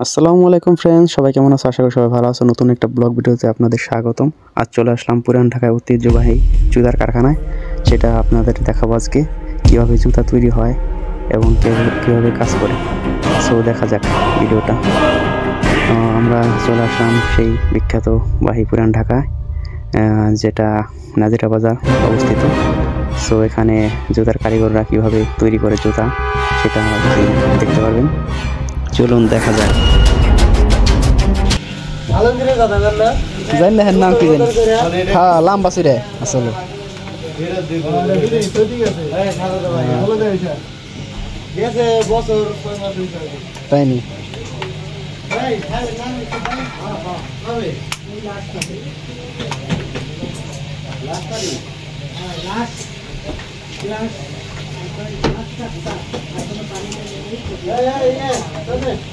আসসালামু আলাইকুম ফ্রেন্ডস, সবাই কেমন আছো? আশা করি সবাই ভালো আছো। নতুন একটা ব্লগ ভিডিওতে আপনাদের স্বাগতম। আজ চলে আসলাম পুরান ঢাকায় ঐতিহ্যবাহী জুতার কারখানায়। সেটা আপনাদের দেখাবো আজকে কীভাবে জুতা তৈরি হয় এবং কীভাবে কাজ করে। সো দেখা যাক ভিডিওটা। আমরা চলে আসলাম সেই বিখ্যাত বাহি পুরান ঢাকায়, যেটা নাজিরা বাজার অবস্থিত। সো এখানে জুতার কারিগররা কীভাবে তৈরি করে জুতা সেটা দেখতে পারবেন। চলুন দেখা যাক। জানি না নাম কি জানি। হ্যাঁ, লাম্বা সিরে আসলে তাই নি।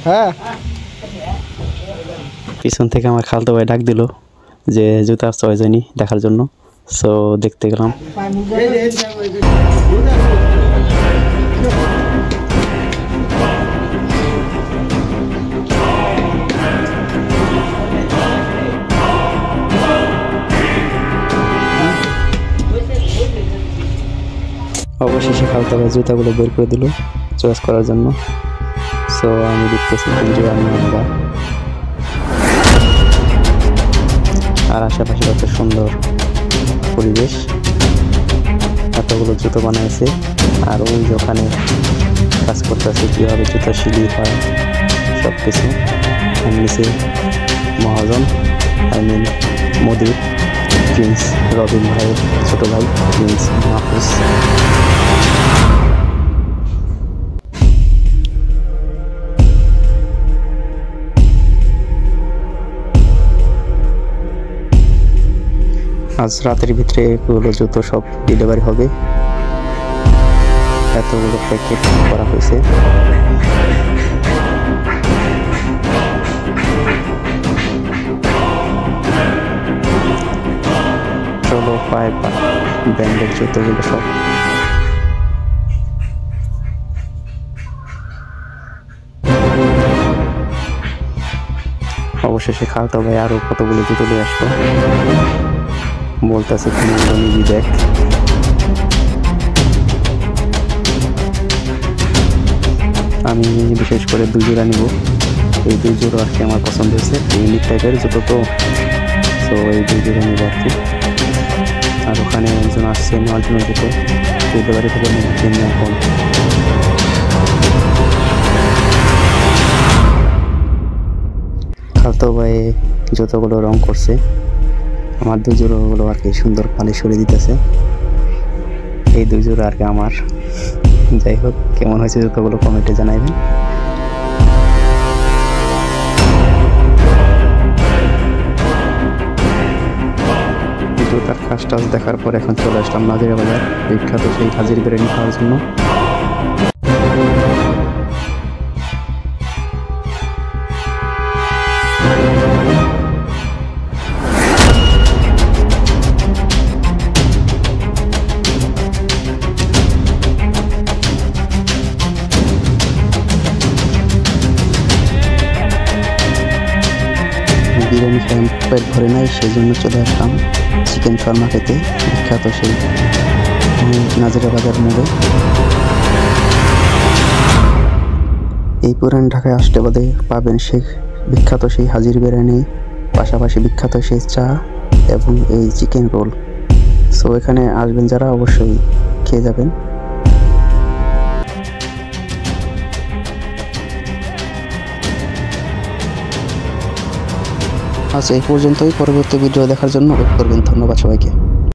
হ্যাঁ, পিছন থেকে আমার খালতো ভাই ডাক দিল যে জুতার চয়েস হয়নি দেখার জন্য। সো দেখতে গেলাম। অবশেষে খালতো ভাই জুতাগুলো বের করে দিল চয়েস করার জন্য। সো আমি দেখতেছি আমরা আর আশেপাশে কত সুন্দর পরিবেশ, এতগুলো জুতো বানাইছে। আর ওই যে ওখানে কাজ করতেছে কীভাবে জুতো শিলি হয় সব কিছু। নিচে মহাজন মোদির প্রিন্স রবিন ভাইয়ের ছোট ভাই প্রিন্স মাহফুজ। আজ রাতের ভিতরে এগুলো জুতো সব ডেলিভারি হবে। এতগুলো প্যাকেট করা হয়েছে। চলো পায়ে ব্র্যান্ডের জুতোগুলো সব। অবশেষে খালতো ভাই আরো কতগুলো জুতো নিয়ে আসলো, বলতেছে তুমি নিবি দেখ। আমি বিশেষ করে 2 জোড়া নিব। এই 2 জোড়া আর কি আমার পছন্দ হয়েছে, ইউনিক টাইপের জুতো তো। সো এই 2 জোড়া নিব আর কি। আর ওখানে একজন আসছে নেওয়ার জন্য জুতো, চৌদ্দ বাড়ি থেকে জন্য এখন। খালতো ভাই জুতোগুলো রং করছে, আমার 2 জোড়াগুলো আর কি সুন্দর পালিশ করে দিতেছে। এই 2 জোড়া আর কি আমার। যাই হোক, কেমন হয়েছে জুতোগুলো কমেন্টে জানাইবেন। জুতার কাজ টাজ দেখার পর এখন চলে আসলাম নাজিরা বাজার, বিখ্যাত সেই হাজির বিরিয়ানি খাওয়ার জন্য। বিরিয়ানি খেয়ে পেট ভরে নাই, সেই জন্য চলে আসলাম চিকেন শর্মা খেতে, বিখ্যাত সেই নাজিরা বাজার মোড়ে। এই পুরান ঢাকায় আসতে বাদে পাবেন সেই বিখ্যাত সেই হাজির বিরিয়ানি, পাশাপাশি বিখ্যাত সেই চা এবং এই চিকেন রোল। সো এখানে আসবেন যারা অবশ্যই খেয়ে যাবেন। আচ্ছা, এই পর্যন্তই। পরবর্তী ভিডিও দেখার জন্য ওয়েট করবেন। ধন্যবাদ সবাইকে।